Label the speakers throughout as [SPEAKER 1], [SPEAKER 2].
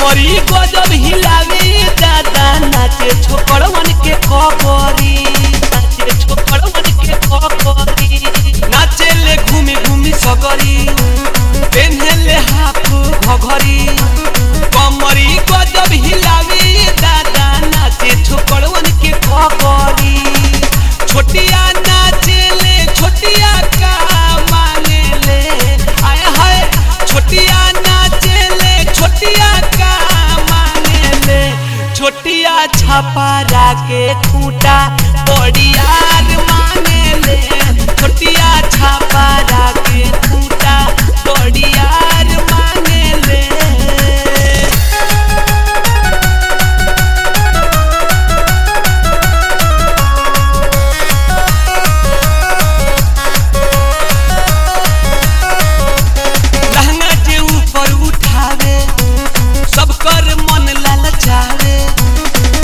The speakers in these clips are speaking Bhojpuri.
[SPEAKER 1] कमरी गजब हिलावे दादा नाचे छोकरवन के कबरी नाचे छोकरवन के कबरी नाचे ले घूमी घूमी सगरी पेन्हले हाफ घघरी कमरी गजब हिलावे दादा नाचे छोकरवन के कबरी छोटिया नाचे ले छोटिया का मांगे ले आय हाय छोटिया नाचे ले छोटिया का मांगे ले छोटिया छपारा के खूंटा बड़ियार मांगे ले छोटिया छपारा के खूंटा बड़ियार मांगे ले लहंगा जे ऊपर उठावे सबकर मन ललचावे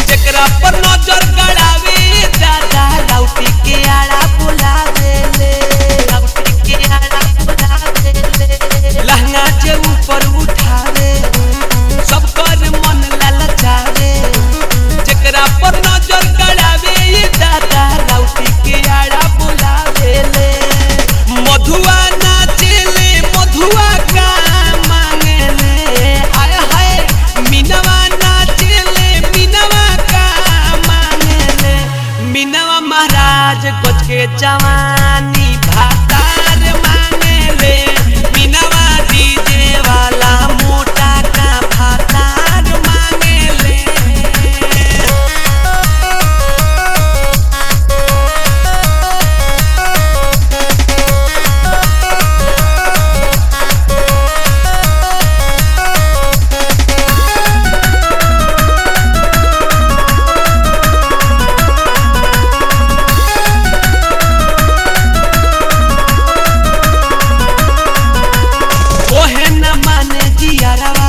[SPEAKER 1] जेकरा पर नजर गड़ावे दादा राउटी के आड़ा बुलावे ले राउटी के आड़ा बुलावे ले लहंगा जे ऊपर उठावे सबकर मन ललचावे जेकरा पर नजर गड़ावे दादा राउटी के आड़ा बुलावे ले मधुआ नाचे ले मधुआ का मांगे ले आय हाय मीनवा नाचे ले मीनवा का मांगे ले मीनवा महाराज गज के जवानी भातार मांगे ले मीनवा डीजे वाला मोटा का भातार मांगे ले ओहे न माने जियारवा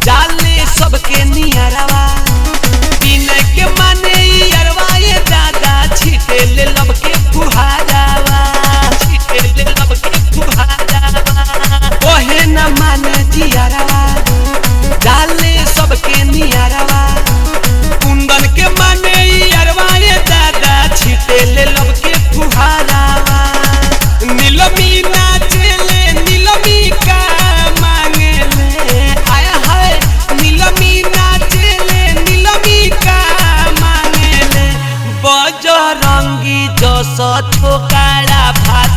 [SPEAKER 1] जाले सबके नियरवा पीने के माने यारवा ये दादा छीटे ले लब के फुहारावा छीटे ले लब के फुहारावा ओहे न माने जियारवा जाले सबके नियरवा कुंदन के माने यारवा ये दादा छीटे ले लब के फुहारावा नीलमी नाचे ले नीलमी का मांगे ले आय हाय नीलमी नाचे ले नीलमी का मांगे ले बजरंगी जस छोकरा भात